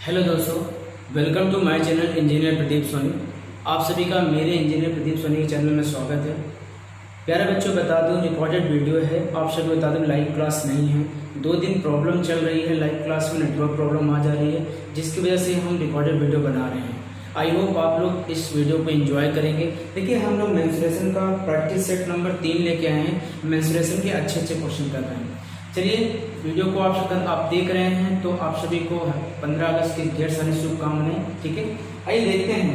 Hello दोस्तों, welcome to my channel engineer Pradeep Soni. आप सभी का मेरे इंजीनियर प्रदीप सोनी के चैनल में स्वागत है। प्यारे बच्चों, बता दूं रिकॉर्डेड वीडियो है। आप सभी बता दूं लाइव क्लास नहीं है। 2 दिन प्रॉब्लम चल रही है, लाइव क्लास में नेटवर्क प्रॉब्लम आ जा रही है, जिसकी वजह से हम रिकॉर्डेड वीडियो बना रहे हैं। आई होप आप लोग इस वीडियो को एंजॉय करेंगे। देखिए, हम लोग मेंसुरेशन का प्रैक्टिस सेट नंबर 3 लेके आए हैं। मेंसुरेशन के अच्छे क्वेश्चन कर रहे हैं। चलिए, वीडियो को आप देख रहे हैं तो आप सभी को 15 अगस्त की ढेर सारी शुभकामनाएं। ठीक है, आइए देखते हैं,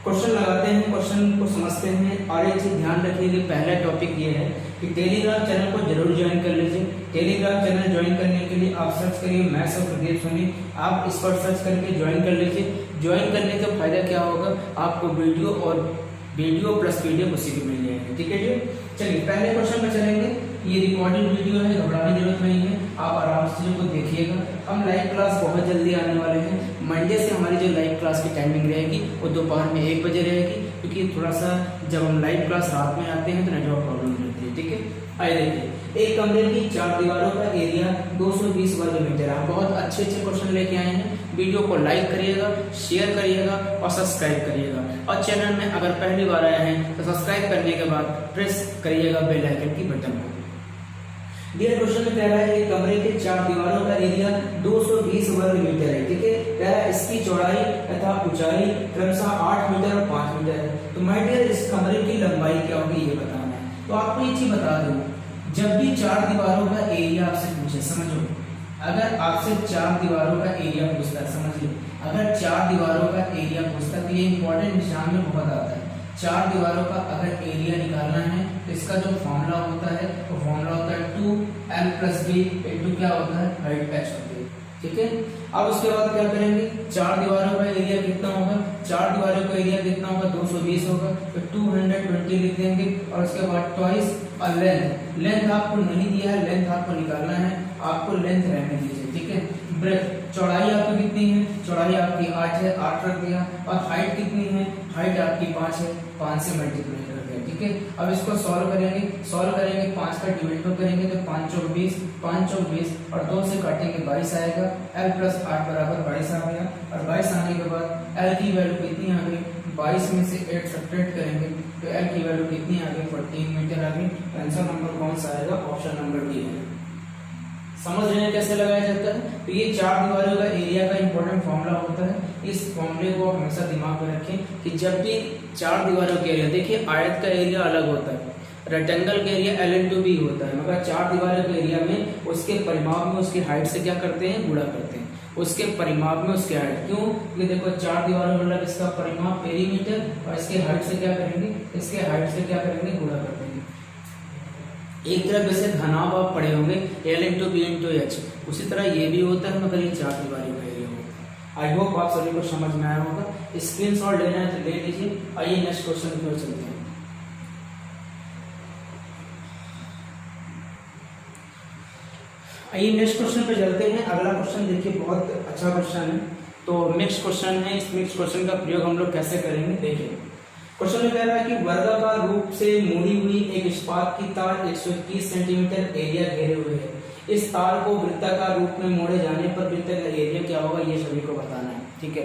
क्वेश्चन लगाते हैं, क्वेश्चन को समझते हैं। और एक चीज ध्यान रखिए कि पहला टॉपिक ये है कि टेलीग्राम चैनल को जरूर ज्वाइन कर लीजिए। टेलीग्राम चैनल ज्वाइन करने के लिए आप सर्च करिए मैथ्स ऑफ प्रदीप सोनी। आप इस पर सर्च करके ज्वाइन कर लीजिए। ज्वाइन करने का फायदा क्या होगा, आपको वीडियो प्लस पीडीएफ उसी की मिल जाएगी। ठीक है जी, चलिए पहले क्वेश्चन में चलेंगे। ये रिकॉर्डेड वीडियो है, घबराने की जरूरत नहीं है, आप आराम से चीजों को देखिएगा। हम लाइव क्लास बहुत जल्दी आने वाले हैं। मंडे से हमारी जो लाइव क्लास की टाइमिंग रहेगी वो दोपहर में 1 बजे रहेगी, क्योंकि थोड़ा सा जब हम लाइव क्लास रात में आते हैं तो नेटवर्क प्रॉब्लम रहती है। ठीक है, आइए देखिए, एक कमरे की 4 दीवारों का एरिया 220 वर्ग मीटर है। बहुत अच्छे क्वेश्चन लेके आए हैं। वीडियो को लाइक करिएगा, शेयर करिएगा और सब्सक्राइब करिएगा। और चैनल में अगर पहली बार आए हैं तो सब्सक्राइब करने के बाद प्रेस करिएगा बेल आइकन की बटन को। दिया क्वेश्चन में कह रहा है, एक कमरे के 4 दीवारों का एरिया 220 वर्ग मीटर है। ठीक है, कह रहा है इसकी चौड़ाई तथा ऊंचाई क्रमशः 8 मीटर और 5 मीटर है। तो माय डियर, इस कमरे की लंबाई क्या होगी ये बताना है। तो आपको ये चीज बता दूं, जब भी 4 दीवारों का एरिया आपसे पूछे, समझो, अगर आपसे 4 दीवारों का एरिया पूछता है, समझ लो, अगर 4 दीवारों का एरिया पूछता है तो ये इंपॉर्टेंट निशान में बहुत आता है। 4 दीवारों का अगर एरिया निकालना है तो इसका जो फॉर्मूला होता है वो फॉर्मूला होता है 2l+b इंटू क्या होता है, हाइट h होती है। ठीक है, अब उसके बाद क्या करेंगे, 4 दीवारों का एरिया कितना होगा, 4 दीवारों का एरिया कितना होगा, 220 होगा, तो 220 लिख देंगे। और उसके बाद ट्वाइस और लेंथ आपको नहीं दिया है, लेंथ आपको निकालना है, आपको लेंथ रहने दीजिए। ठीक है, ब्रेथ चौड़ाई आपकी कितनी है, चौड़ाई आपकी 8 है, 8 रख दिया। और हाइट कितनी है, हाइट आपकी 5 है, 5 से मल्टीप्लाई कर दिया। ठीक है, अब इसको सॉल्व करेंगे 5 का डिवाइड करेंगे तो 5 चौक 20, 5 चौक 20 और 2 से काटेंगे 22 आएगा। l+8 बराबर 22 आ गया। और 22 आने के बाद l की वैल्यू कितनी आ गई, 22 में से 8 सब्ट्रैक्ट करेंगे तो l की वैल्यू कितनी आ गई, 14 मीटर आ गई। आंसर नंबर कौन सा आएगा, ऑप्शन नंबर डी है। समझ रहे हैं कैसे लगाया जाता है। तो ये 4 दीवारों का एरिया का इंपॉर्टेंट फॉर्मूला होता है। इस फॉर्मूले को हमेशा दिमाग में रखें कि जब भी 4 दीवारों का एरिया, देखिए आयत का एरिया अलग होता है, रेक्टेंगल का एरिया l/b होता है, मगर 4 दीवारों के एरिया में उसके परिमाप में उसकी हाइट से क्या करते हैं, गुणा करते हैं। उसके परिमाप में उसकी हाइट, क्यों, क्योंकि देखो 4 दीवारों मतलब इसका परिमाप पेरीमीटर और इसके हाइट से क्या करेंगे, इसके हाइट से क्या करेंगे, गुणा कर देंगे। एक तरफ वैसे घनाभ आप पढ़े होंगे l/b/h, उसी तरह ये भी होता है, मगर ये 4 दीवारों का एरिया होता है। आई होप आप सभी को समझ में आया होगा। स्क्रीनशॉट लेना है तो ले लीजिए। आइए नेक्स्ट क्वेश्चन की ओर चलते हैं। आइए नेक्स्ट क्वेश्चन पे चलते हैं। अगला क्वेश्चन देखिए, बहुत अच्छा क्वेश्चन है। तो नेक्स्ट क्वेश्चन है, इस नेक्स्ट क्वेश्चन का प्रयोग हम लोग कैसे करेंगे, देखिए। क्वेश्चन में कह रहा है कि वर्गाकार रूप से मुड़ी हुई एक इस्पात की तार 121 सेंटीमीटर एरिया घेरे हुए है। इस तार को वृत्ताकार रूप में मोड़े जाने पर वृत्त का एरिया क्या होगा, ये सभी को बताना है। ठीक है,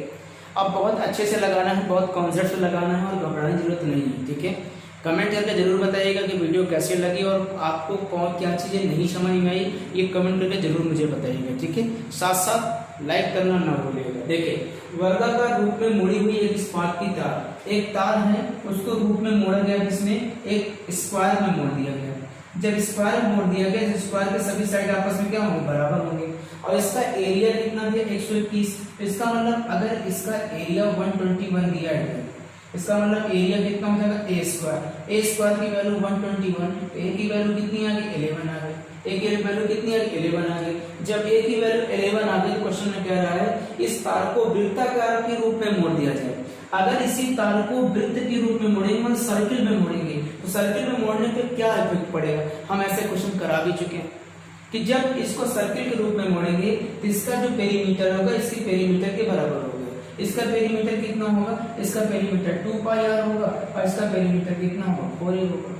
अब बहुत अच्छे से लगाना है, बहुत कॉन्सेप्ट से लगाना है और घबराने की जरूरत नहीं है। ठीक है, कमेंट करके जरूर बताइएगा कि वीडियो कैसे लगी और आपको कौन क्या चीजें नहीं समझ में आई, ये कमेंट करके जरूर मुझे बताइएगा। ठीक है, साथ साथ लाइक करना ना भूलिएगा। देखिए, वर्गाकार रूप में मुड़ी हुई एक इस्पात की तार, एक तार है, उसको रूप में मोड़ा गया, जिसमें एक स्क्वायर में मोड़ दिया गया। जब स्क्वायर में मोड़ दिया गया, स्क्वायर के सभी साइड आपस में क्या होंगे, बराबर होंगे। और इसका एरिया कितना है, 121। इसका मतलब अगर इसका एरिया 121 दिया है, इसका मतलब एरिया कितना हो जाएगा, ए स्क्वायर की वैल्यू 121, ए की वैल्यू कितनी आ गई, 11 आ गई। ए की वैल्यू कितनी आ गई, 11 आ गई। जब ए की वैल्यू 11 आ गई, क्वेश्चन में कह रहा है इस तार को वृत्ताकार के रूप में मोड़ दिया जाए। अगर इसी तार को वृत्त के रूप में मोड़ेंगे, मतलब सर्किल में मोड़ेंगे, तो सर्किल में मोड़ने पे क्या इफेक्ट पड़ेगा, हम ऐसे क्वेश्चन करा भी चुके हैं कि जब इसको सर्किल के रूप में मोड़ेंगे तो इसका जो पेरीमीटर होगा इसके पेरीमीटर के बराबर होगा। इसका पेरीमीटर कितना होगा, इसका पेरीमीटर 2πr होगा और इसका पेरीमीटर कितना होगा, 4a होगा।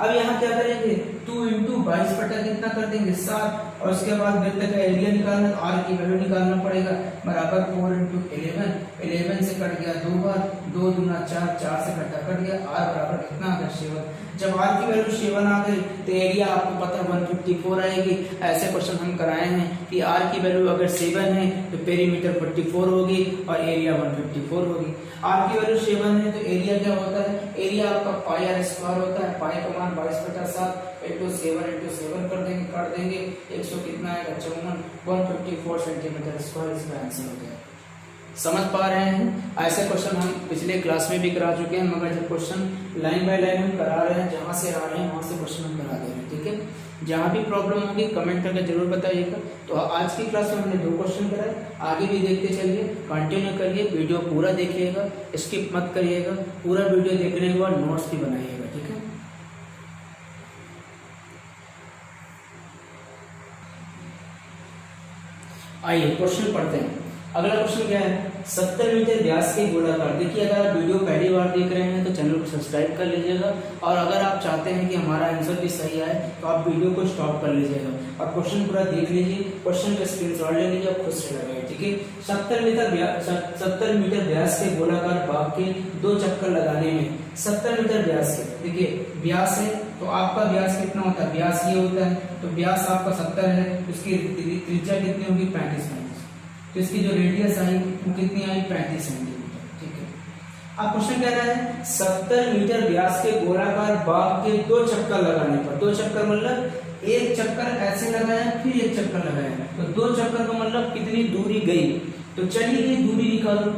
अब यहाँ क्या करेंगे 2 इंटू 22 बटा कितना कर देंगे 7, और उसके बाद वृत्त का एरिया निकालना, आर की वैल्यू निकालना पड़ेगा, बराबर 4 इंटू 11, 11 से कट गया 2 बार, 2 दूना 4, 4 से कटा कट गया, आर बराबर कितना आ गया 7। जब आर की वैल्यू 7 आ गई तो एरिया आपको पता 154 आएगी। ऐसे क्वेश्चन हम कराए हैं कि आर की वैल्यू अगर 7 है तो पेरीमीटर 44 होगी और एरिया 154 होगी। आर की वैल्यू 7 है तो एरिया क्या होता है, एरिया आपका पाई आर स्क्वायर होता है, पाई का मान 22/7 इंटू 7 कर देंगे, काट देंगे 100 कितना आएगा 54, 154 सेंटीमीटर स्क्वायर इसका आंसर हो गया। समझ पा रहे हैं? ऐसे क्वेश्चन हम पिछले क्लास में भी करा चुके हैं, मगर जब क्वेश्चन लाइन बाय लाइन हम करा रहे हैं, जहाँ से आ रहे हैं वहाँ से क्वेश्चन हम करा दे रहे हैं, ठीक है। जहाँ भी प्रॉब्लम होगी कमेंट करके जरूर बताइएगा। तो आज की क्लास में हमने 2 क्वेश्चन कराए, आगे भी देखते चलिए, कंटिन्यू करिए, वीडियो पूरा देखिएगा, स्किप मत करिएगा, पूरा वीडियो देखने के बाद नोट्स भी बनाइएगा, ठीक है। आइए क्वेश्चन पढ़ते हैं। अगला क्वेश्चन क्या है, 70 मीटर व्यास के गोलाकार। देखिए अगर आप वीडियो पहली बार देख रहे हैं तो चैनल को सब्सक्राइब कर लीजिएगा, और अगर आप चाहते हैं कि हमारा आंसर भी सही आए तो आप वीडियो को स्टॉप कर लीजिएगा और क्वेश्चन पूरा देख लीजिए, क्वेश्चन का स्क्रीनशॉट ले लीजिए, आप खुद से लगाइए, ठीक है। 70 मीटर व्यास के गोलाकार बाग के 2 चक्कर लगाने में 70 मीटर व्यास के, देखिए व्यास है तो आपका व्यास कितना होता है, व्यास ये होता है, तो व्यास आपका 70 है, उसकी त्रिज्या कितनी होगी 35, तो इसकी जो रेडियस आई वो कितनी आई 35 सेंटीमीटर, ठीक है। अब क्वेश्चन कह रहा है 70 मीटर व्यास के गोलाकार बाग के 2 चक्कर लगाने पर, 2 चक्कर मतलब एक चक्कर ऐसे लगाया फिर एक चक्कर लगाया, तो 2 चक्कर का मतलब कितनी दूरी गई। तो चलिए ये दूरी निकालो,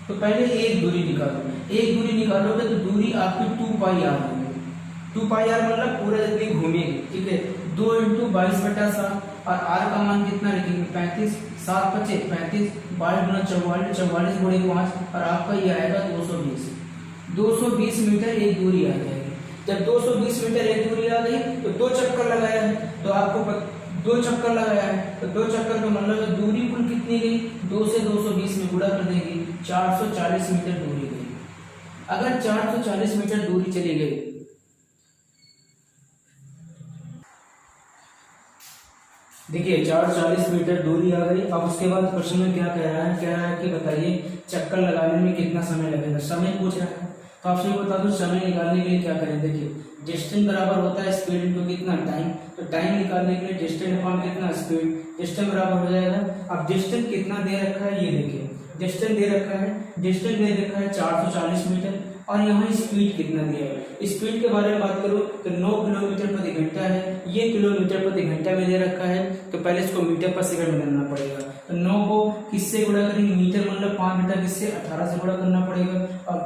तो पहले एक दूरी निकालो, एक दूरी निकालोगे तो दूरी आपकी 2 पाई आर होगी, 2 पाई आर मतलब पूरा जितनी घूमेगी, ठीक है। 2 इंटू 22/7 और आर का मान कितना लिखेंगे 35, 7 × 35, 22 × 44, 44 × 5, और आपका ये आएगा 220 मीटर एक दूरी आ जाएगी। जब 220 मीटर एक दूरी आ गई तो 2 चक्कर लगाया है, तो आपको 2 चक्कर लगाया है तो 2 चक्कर का मतलब दूरी कुल कितनी गई, 2 से 220 में गुणा कर देंगे, 440 मीटर दूरी गई। अगर 440 मीटर दूरी चली गई, देखिए 440 मीटर दूरी आ गई। अब उसके बाद क्वेश्चन में क्या कह रहा है कि बताइए चक्कर लगाने में कितना समय लगेगा, समय पूछ रहा है। तो आपसे बता दूं समय निकालने के लिए क्या करें, देखिए डिस्टेंस बराबर होता है स्पीड इनटू कितना टाइम, तो टाइम निकालने के लिए डिस्टेंस अपॉन कितना स्पीड, डिस्टेंस बराबर हो जाएगा। अब डिस्टेंस कितना दे रखा है ये देखिए, डिस्टेंस दे रखा है 440 मीटर, और यहाँ स्पीड कितना दिया है। स्पीड के बारे में बात करूँ तो 9 किलोमीटर प्रति घंटा है, ये किलोमीटर प्रति घंटा में दे रखा है, तो पहले इसको मीटर पर सेकंड में करना पड़ेगा। तो 9 को किससे गुणा करेंगे, मीटर मतलब 5 मीटर किससे 18 से गुणा करना पड़ेगा, और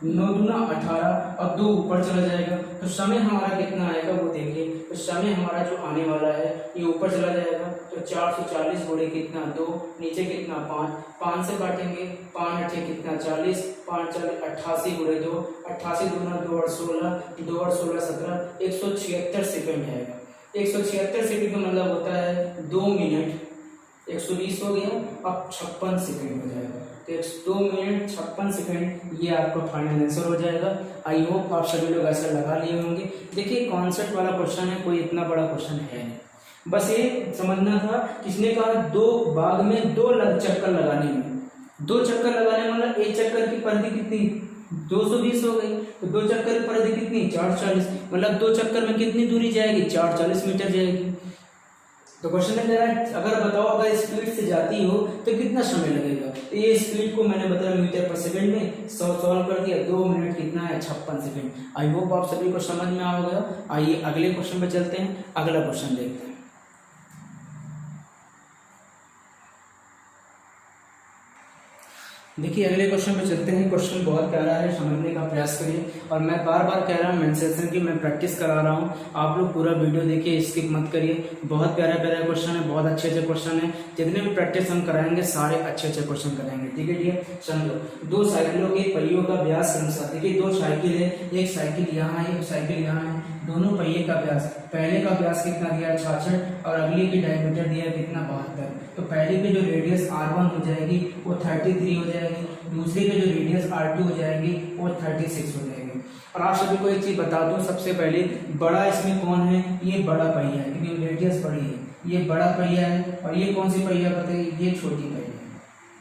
9 दूना 18 और 2 ऊपर चला जाएगा, तो समय हमारा कितना आएगा वो देखिए। तो समय हमारा जो आने वाला है ये ऊपर चला जाएगा, तो 440 गुणे कितना 2, नीचे कितना 5 से काटेंगे, 5 8 कितना 40, 5 4 88 गुणे 2, 88 दूना 2 और 16, 2 और 16 17, 176 सेकंड आएगा। 176 सेकंड का मतलब होता है 2 मिनट, 120 हो गया, अब 56 सेकंड हो जाएगा, तो 2 मिनट 56 सेकंड ये आपका फाइनल आंसर हो जाएगा। आई होप आप सभी लोग ऐसा लगा लिए होंगे। देखिए कॉन्सेप्ट वाला क्वेश्चन है, कोई इतना बड़ा क्वेश्चन है नहीं, बस ये समझना था। किसने कहा 2 बाग में 2 चक्कर लगाने में, 2 चक्कर लगाने मतलब एक चक्कर की परिधि कितनी 220 हो गई, तो 2 चक्कर की परिधि कितनी 440, मतलब 2 चक्कर में कितनी दूरी जाएगी 440 मीटर जाएगी। तो क्वेश्चन में कह रहा है अगर बताओ अगर स्पीड से जाती हो तो कितना समय लगेगा, तो ये स्पीड को मैंने बताया मीटर पर सेकंड में सॉल्व कर दिया, 2 मिनट कितना है 56 सेकंड। आई होप आप सभी को समझ में आ गया। आइए अगले क्वेश्चन पे चलते हैं, अगला क्वेश्चन देखते हैं। देखिए अगले क्वेश्चन पे चलते हैं। क्वेश्चन बहुत प्यारा है, समझने का प्रयास करिए, और मैं बार बार कह रहा हूँ मेंशन की मैं प्रैक्टिस करा रहा हूँ, आप लोग पूरा वीडियो देखिए, स्किप मत करिए। बहुत प्यारा क्वेश्चन है, बहुत अच्छे क्वेश्चन है, जितने भी प्रैक्टिस हम कराएंगे सारे अच्छे क्वेश्चन कराएंगे, ठीक है। ठीक समझो, 2 साइकिलों के पहियों का व्यास के अनुसार, देखिए 2 साइकिल है, एक साइकिल यहाँ है, एक साइकिल यहाँ है, दोनों पहिए का व्यास, पहले का व्यास कितना दिया 66 और अगले की डायमीटर दिया कितना 72, तो पहले की जो रेडियस R1 हो जाएगी वो 33 हो जाएगी, जाएगी, दूसरे के जो रेडियस R2 हो जाएगी वो 36 हो जाएगी। और आप सभी को एक चीज बता दूं, सबसे पहले बड़ा इसमें कौन है, ये बड़ा पहिया है क्योंकि रेडियस बड़ी है, ये बड़ा पहिया है। और ये कौन सी पहिया बताइए, ये छोटी पहिया है।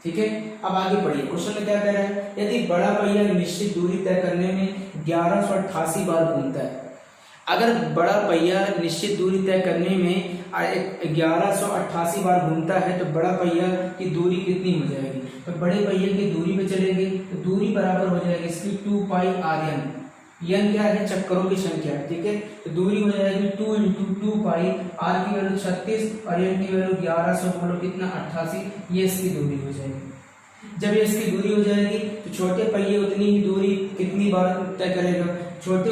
ठीक है, अब आगे बढ़िए, क्वेश्चन में क्या कह रहा है, यदि बड़ा पहिया निश्चित दूरी तय करने में 1188 बार घूमता है। अगर बड़ा पहिया निश्चित दूरी तय करने में 1188 बार घूमता है तो बड़ा पहिया की दूरी कितनी हो जाएगी, तो बड़े पहिए की दूरी पे चलेंगे तो दूरी बराबर हो जाएगी इसकी 2 पाई RN। n क्या है, चक्करों की संख्या। ठीक है, तो दूरी हो जाएगी 2 × 2 पाई, r की वैल्यू 36 और n की वैल्यू 1100 बोलो कितना 88, ये इसकी दूरी हो जाएगी। जब ये इसकी दूरी हो जाएगी तो छोटे पहिए उतनी ही दूरी कितनी बार तय करेगा, छोटे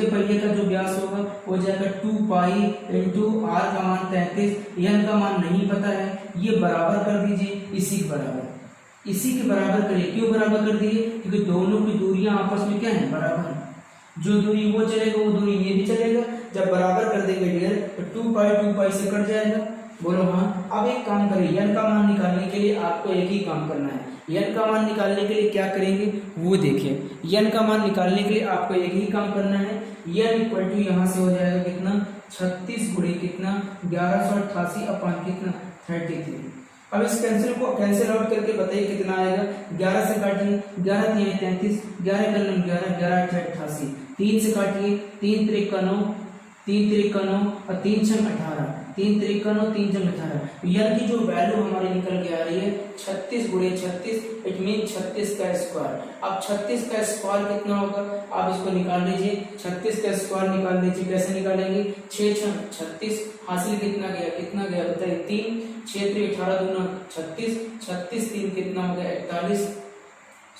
पहिए का जो व्यास होगा हो जाएगा 2 पाई इंटू r का मान 33, n का मान नहीं पता है, ये बराबर कर दीजिए इसी के बराबर, इसी के बराबर करिए। क्यों बराबर कर दिए, क्योंकि दोनों की दूरियां आपस में क्या है, बराबर है। जो दूरी वो चलेगा वो दूरी ये भी चलेगा। जब बराबर कर देंगे डियर तो 2 पाई से कट जाएगा, बोलो हाँ। अब एक काम करिए, n का मान निकालने के लिए आपको एक ही काम करना है। n का मान निकालने के लिए क्या करेंगे वो देखिए, n का मान निकालने के लिए आपको एक ही काम करना है। n इक्वल टू यहाँ से हो जाएगा कितना 36 गुणे कितना 1188 अपन कितना 33। अब इस कैंसिल आउट करके बताइए कितना आएगा, 11 से काटिए, 11 3 33, 11 का 11, 11 88, 3 से काटिए, 3 3 का 9, 3 3 का 9 और 3 6 18, 3 3 का 9, 3 6 18। यानी कि जो वैल्यू हमारी निकल के आ रही है 36 गुणे 36, इट मीन 36 का स्क्वायर। अब 36 का स्क्वायर कितना होगा, आप इसको निकाल लीजिए, 36 का स्क्वायर निकाल लीजिए। कैसे निकालेंगे, 6 6 36, हासिल कितना गया बताइए 3, 6 3 18 दूना 36, 36 3 कितना हो गया 41,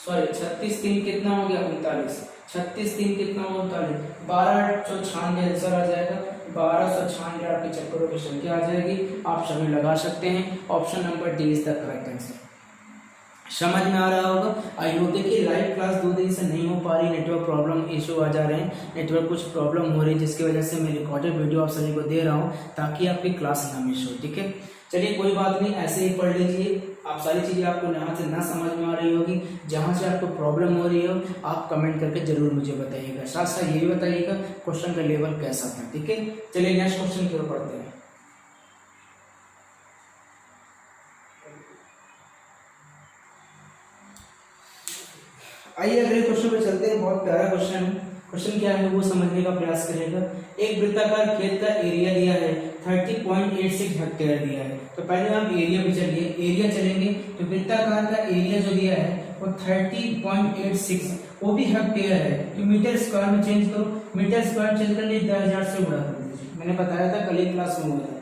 सॉरी 36 3 कितना हो गया 39, 36 3 कितना हो 39, 1296 आंसर आ जाएगा। 1296 आपके चक्करों की संख्या आ जाएगी। आप सभी लगा सकते हैं, option number D is the correct answer. समझ में आ रहा होगा आई होप। देखिए लाइव क्लास 2 दिन से नहीं हो पा रही, नेटवर्क प्रॉब्लम इशू आ जा रहे हैं, नेटवर्क कुछ प्रॉब्लम हो रही है जिसकी वजह से मैं रिकॉर्डेड वीडियो आप सभी को दे रहा हूं ताकि आपकी क्लास ना मिस हो। ठीक है, चलिए कोई बात नहीं, ऐसे ही पढ़ लीजिए। आप सारी चीजें आपको यहाँ से ना समझ में आ रही होगी, जहाँ से आपको प्रॉब्लम हो रही हो आप कमेंट करके जरूर मुझे बताइएगा। साथ साथ ये भी बताइएगा क्वेश्चन का लेवल कैसा था। ठीक है, चलिए नेक्स्ट क्वेश्चन की ओर पढ़ते हैं। आइए अगले क्वेश्चन पे चलते हैं। बहुत प्यारा क्वेश्चन है। क्वेश्चन क्या है वो समझने का प्रयास करेगा। एक वृत्ताकार खेत का एरिया दिया है 30.86 हेक्टेयर दिया है। तो पहले हम एरिया पे चलिए, एरिया चलेंगे तो वृत्ताकार का एरिया जो दिया है वो 30.86 वो भी हेक्टेयर है। तो मीटर स्क्वायर में चेंज करो, मीटर स्क्वायर चेंज करने 10,000 से गुणा कर दीजिए। मैंने बताया था कल एक क्लास में हुआ था।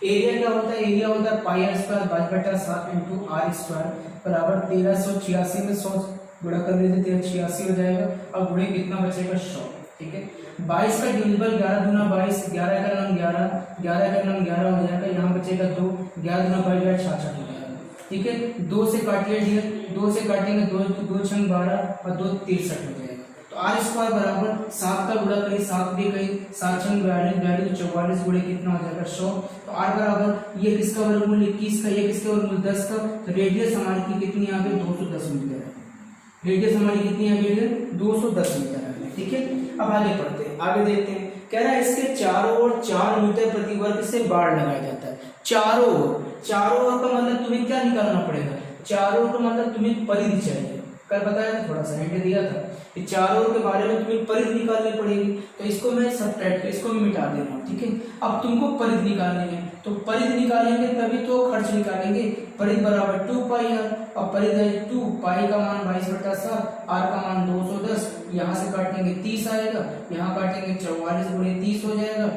एरिया क्या होता है, एरिया होता है पाई r square 22/7 into r square बराबर 1386 में 100 गुणा कर दीजिए, 1386 हो जाएगा। अब गुणे कितना बचेगा 100। ठीक है, 22 का डिविजिबल 11 दूना 22, 11 का नाम 11, 11 का नाम 11 हो जाएगा। यहाँ बचेगा 2, 11 दूना 22 66 हो जाएगा। ठीक है, 2 से काटिए डियर, 2 से काटेंगे 2 2 6 12 और 2 63 हो जाएगा। तो r स्क्वायर बराबर 7 का गुणा करिए, 7 भी कहीं 7 6 42 42 44 गुणे कितना हो जाएगा 100। तो r बराबर ये किसका वर्गमूल 21 का, ये किसका वर्गमूल 10 का। तो रेडियस हमारी की कितनी आ गई 210 मीटर है। रेडियस हमारी कितनी है बेटा 210 मीटर है। ठीक है, अब आगे पढ़ते हैं, आगे देखते हैं। कह रहा है इसके चारों ओर 4 मीटर प्रति वर्ग से बाड़ लगाया जाता है। चारों ओर का मतलब तुम्हें क्या निकालना पड़ेगा, चारों ओर का मतलब तुम्हें परिधि चाहिए। कल बताया था, थोड़ा सा हिंट दिया था कि चारों ओर के बारे में तुम्हें परिधि निकालनी पड़ेगी। तो इसको मैं सबट्रैक्ट इसको मैं मिटा दे रहा हूँ। ठीक है, अब तुमको परिधि निकालनी है, तो परिधि निकालेंगे तभी तो खर्च निकालेंगे। परिधि बराबर 2 पाई r, और परिधि है 2 पाई का मान 22/7, r का मान 210, यहाँ से काटेंगे 30 आएगा, यहाँ काटेंगे 44 गुणे 30 हो जाएगा।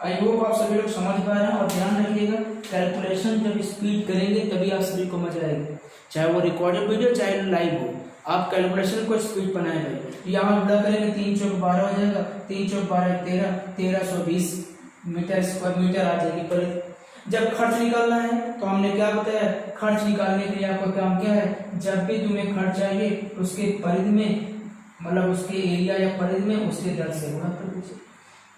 आई होप आप सभी लोग समझ पा रहे हैं। और ध्यान रखिएगा कैलकुलेशन जब स्पीड करेंगे तभी आप सभी को मजा आएगी, चाहे वो रिकॉर्डेड वीडियो चाहे लाइव हो। आप कैलकुलेशन को स्पीड बनाए भाई। यहाँ गुणा करेंगे 3 चौक 12 हो जाएगा, 3 चौक 12 13, 1320 मीटर स्क्वायर मीटर आ जाएगी परिधि। जब खर्च निकालना है तो हमने क्या बताया, खर्च निकालने के लिए आपका काम क्या है, जब भी तुम्हें खर्च चाहिए उसके परिधि में मतलब उसके एरिया या परिधि में उसके दर से गुणा कर दीजिए।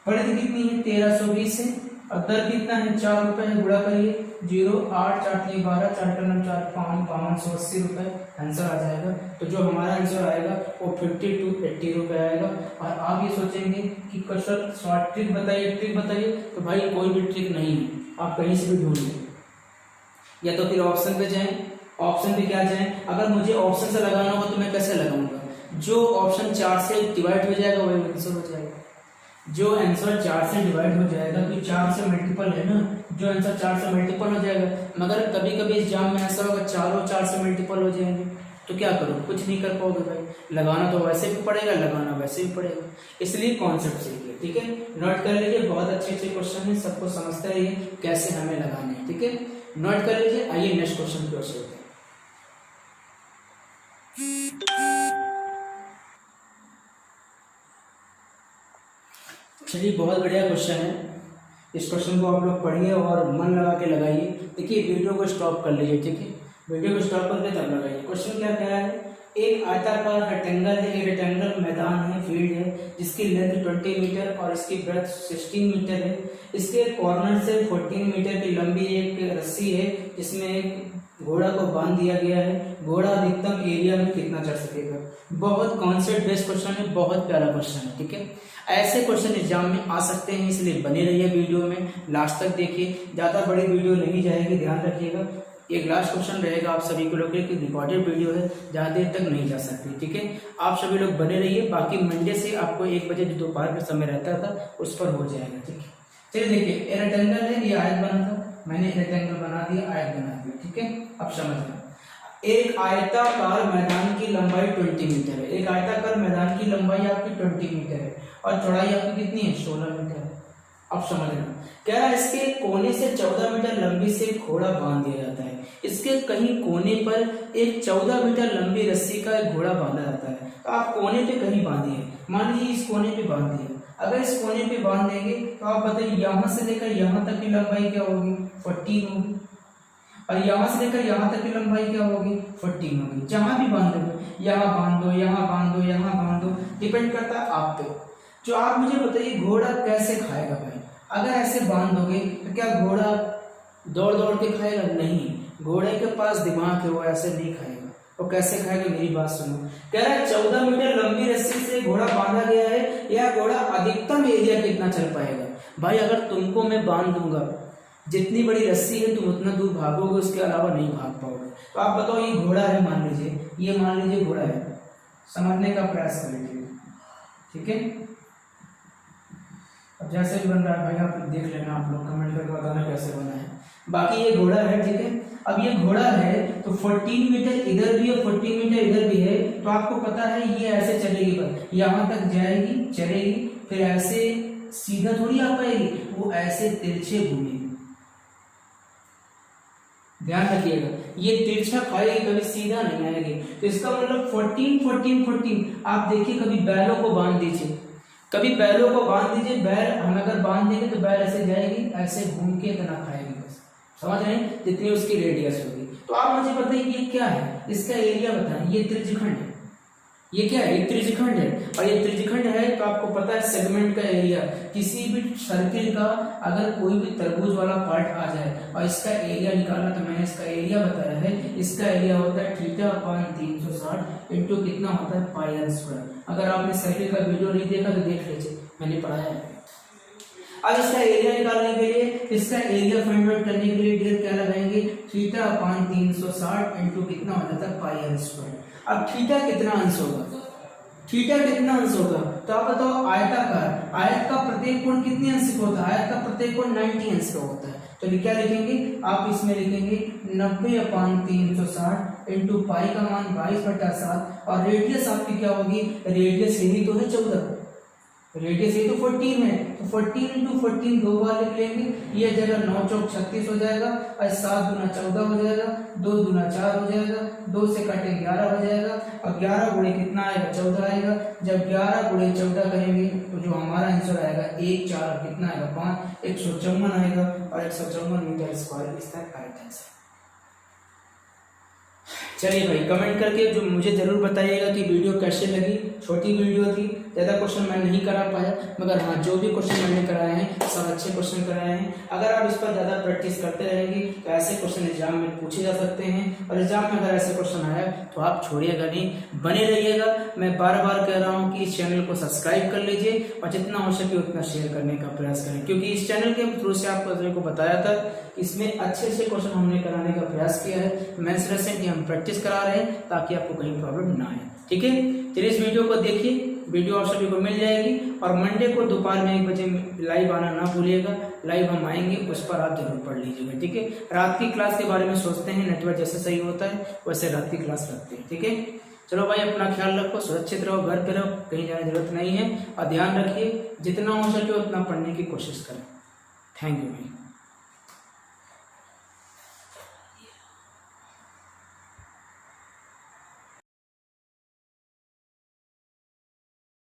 परिधि कितनी है 1320 है अब दर कितना है, 4 रुपए है, गुणा करिए 0, 8, 4 3 12, 4 4 9 4 5, 580 रुपए आंसर आ जाएगा। तो जो हमारा आंसर आएगा वो 50 to 80 रुपए आएगा। और आप ये सोचेंगे कि क्वेश्चन शॉर्ट ट्रिक बताइए, तो भाई कोई भी ट्रिक नहीं है, आप कहीं से भी ढूंढ लें, या तो फिर ऑप्शन पे जाएं, ऑप्शन पे क्या जाएं, अगर मुझे ऑप्शन से लगाना हो तो मैं कैसे लगाऊंगा, जो ऑप्शन 4 से डिवाइड हो जाएगा वही आंसर हो जाएगा। जो आंसर 4 से डिवाइड हो जाएगा तो 4 से मल्टीपल है ना, जो आंसर 4 से मल्टीपल हो जाएगा। मगर कभी कभी एग्जाम में ऐसा होगा चारों 4 से मल्टीपल हो जाएंगे, तो क्या करो, कुछ नहीं कर पाओगे भाई, लगाना तो वैसे भी पड़ेगा, लगाना वैसे भी पड़ेगा, इसलिए कॉन्सेप्ट सीखिए, ठीक है। नोट कर लीजिए, बहुत अच्छे क्वेश्चन है, सबको समझते रहिए कैसे हमें लगाने हैं, ठीक है, नोट कर लीजिए। आइए नेक्स्ट क्वेश्चन की ओर चलते हैं। चलिए, बहुत बढ़िया क्वेश्चन है, इस क्वेश्चन को आप लोग पढ़िए और मन लगा के लगाइए। देखिए, वीडियो को स्टॉप कर लीजिए, ठीक है, वीडियो को स्टॉप करके तब लगाइए। क्वेश्चन क्या है, एक आयताकार रेक्टेंगल है, एक रेक्टेंगल मैदान है, फील्ड है, जिसकी लेंथ 20 मीटर और इसकी ब्रेथ 16 मीटर है। इसके कॉर्नर से 14 मीटर की लंबी एक रस्सी है, जिसमें एक घोड़ा को बांध दिया गया है। घोड़ा अधिकतम एरिया में कितना चढ़ सकेगा। बहुत कॉन्सेप्ट बेस्ड क्वेश्चन है, बहुत प्यारा क्वेश्चन है, ठीक है। ऐसे क्वेश्चन एग्जाम में आ सकते हैं, इसलिए बने रहिए वीडियो में, लास्ट तक देखिए, ज्यादा बड़ी वीडियो नहीं जाएगी, ध्यान रखिएगा। एक लास्ट क्वेश्चन रहेगा आप सभी को लोग की रिकॉर्डेड वीडियो है, ज्यादा देर तक नहीं जा सकती, ठीक है। आप सभी लोग बने रहिए, बाकी मंडे से आपको 1 बजे जो दोपहर का समय रहता था उस पर हो जाएगा, ठीक है। चलिए देखिए, रेक्टेंगल है, ये आयत बना था, मैंने रेक्टेंगल बना दिया, आयत बना दिया, ठीक है। अब समझना, एक आयताकार मैदान की लंबाई 20 मीटर है, एक आयताकार मैदान की लंबाई आपकी 20 मीटर है और चौड़ाई आपकी कितनी है, 16 मीटर है। अब समझना, क्या इसके कोने से 14 मीटर लंबी से घोड़ा बांध दिया जाता है। इसके कहीं कोने पर एक 14 मीटर लंबी रस्सी का एक घोड़ा बांधा जाता है, तो आप कोने पे कहीं बांधिए, मान लीजिए इस कोने पे बांध दिए। अगर इस कोने पे बांध देंगे तो आप बताइए यहाँ से लेकर यहाँ तक की लंबाई क्या होगी, 14 होगी, और यहाँ से लेकर यहाँ तक की लंबाई क्या होगी, 14 होगी। जहां भी बांध दो, यहाँ बांध दो, यहाँ बांध दो, यहाँ बांध दो, डिपेंड करता है आप पे। जो आप मुझे बताइए घोड़ा कैसे खाएगा भाई, अगर ऐसे बांध दोगे तो क्या घोड़ा दौड़ दौड़ के खाएगा, नहीं, घोड़े के पास दिमाग है, वो ऐसे नहीं खाएगा। वो कैसे खाएगा, मेरी बात सुनो। कह रहा है 14 मीटर लंबी रस्सी से घोड़ा बांधा गया है, यह घोड़ा अधिकतम एरिया कितना चल पाएगा। भाई अगर तुमको मैं बांध दूंगा, जितनी बड़ी रस्सी है तुम उतना दूर भागोगे, उसके अलावा नहीं भाग पाओगे। तो आप बताओ, ये घोड़ा है, मान लीजिए, ये मान लीजिए घोड़ा है, समझने का प्रयास कर लीजिए, ठीक है। अब जैसे भी बन रहा है भाई आप देख लेना, आप लोग कमेंट करके बताना कैसे बना है। बाकी ये घोड़ा है, ठीक है। अब ये घोड़ा है तो 14 मीटर इधर भी है, 14 मीटर इधर भी है, तो आपको पता है ये ऐसे चलेगी, पर यहाँ तक जाएगी, चलेगी, फिर ऐसे सीधा थोड़ी आ पाएगी, वो ऐसे तिरछे घूमेगी। ध्यान रखिएगा, ये तिरछा खाएगी, कभी सीधा नहीं आएगी। तो इसका मतलब 14 14 14। आप देखिए, कभी बैलों को बांध दीजिए, कभी बैलों को बांध दीजिए, बैल हम अगर बांध देंगे तो बैल ऐसे जाएगी, ऐसे घूम के इतना खाएगी, बस समझ रहे हैं, जितनी उसकी रेडियस होगी। तो आप मुझे बताइए ये क्या है, इसका एरिया बताएं। ये त्रिज्यखंड है, ये क्या है, ये त्रिज्यखंड है, और ये त्रिज्यखंड है तो आपको पता है सेगमेंट का एरिया, किसी भी सर्किल का अगर कोई भी तरबूज वाला पार्ट आ जाए और इसका एरिया निकालना, तो मैंने इसका एरिया बताया है, इसका एरिया होता है θ/360 इंटू कितना होता है, πr²। अगर आपने सर्किल का वीडियो नहीं देखा तो देख लीजिए, मैंने पढ़ाया है। अब इसका एरिया निकालने के लिए, इसका एरिया फाइंड आउट करने के लिए डियर क्या लगाएंगे, θ/360 इंटू कितना हो जाता है, πr²। अब थीटा कितना अंश होगा, थीटा कितना अंश होगा, तो आप बताओ। आयताकार, आयत का प्रत्येक कोण कितने अंश का होता है, आयत का प्रत्येक कोण 90 अंश का होता है। तो क्या लिखेंगे आप, इसमें लिखेंगे 90/360 इंटू पाई का मान 22/7, और रेडियस आपकी क्या होगी, रेडियस यही तो है 14, रेडियस ये तो 14 है, तो 14 इंटू 14 दो बार लिख लेंगे, ये जगह 9 चौक 36 हो जाएगा, और 7 दूना 14 हो जाएगा, 2 दूना 4 हो जाएगा, 2 से काटे 11 हो जाएगा, और 11 गुणे कितना आएगा, 14 आएगा। जब 11 गुणे 14 करेंगे तो जो हमारा आंसर आएगा 1 4 कितना आएगा, 5, 154 आएगा, और 154 मीटर स्क्वायर इसका करेक्ट आंसर। चलिए भाई, कमेंट करके जो मुझे ज़रूर बताइएगा कि वीडियो कैसे लगी। छोटी वीडियो थी, ज़्यादा क्वेश्चन मैं नहीं करा पाया, मगर हाँ जो भी क्वेश्चन मैंने कराए हैं सब अच्छे क्वेश्चन कराए हैं। अगर आप इस पर ज़्यादा प्रैक्टिस करते रहेंगे तो ऐसे क्वेश्चन एग्जाम में पूछे जा सकते हैं, और एग्जाम में अगर ऐसे क्वेश्चन आया तो आप छोड़िएगा नहीं, बने रहिएगा। मैं बार बार कह रहा हूँ कि इस चैनल को सब्सक्राइब कर लीजिए और जितना हो सके उतना शेयर करने का प्रयास करें, क्योंकि इस चैनल के थ्रू से आपको बताया था इसमें अच्छे से क्वेश्चन हमने कराने का प्रयास किया है। मेंस लेसन की हम प्रैक्टिस करा रहे हैं ताकि आपको कहीं प्रॉब्लम ना आए। ठीक है, चलिए इस वीडियो को देखिए, वीडियो आप सभी को मिल जाएगी। और मंडे को दोपहर में 1 बजे लाइव आना ना भूलिएगा, लाइव हम आएंगे, उस पर आप जरूर पढ़ लीजिएगा। ठीक है, रात की क्लास के बारे में सोचते हैं, नेटवर्क जैसे सही होता है वैसे रात की क्लास रखते हैं। ठीक है, चलो भाई, अपना ख्याल रखो, सुरक्षित रहो, घर पे रहो, कहीं जाने की जरूरत नहीं है, और ध्यान रखिए जितना हो सके उतना पढ़ने की कोशिश करें। थैंक यू भाई।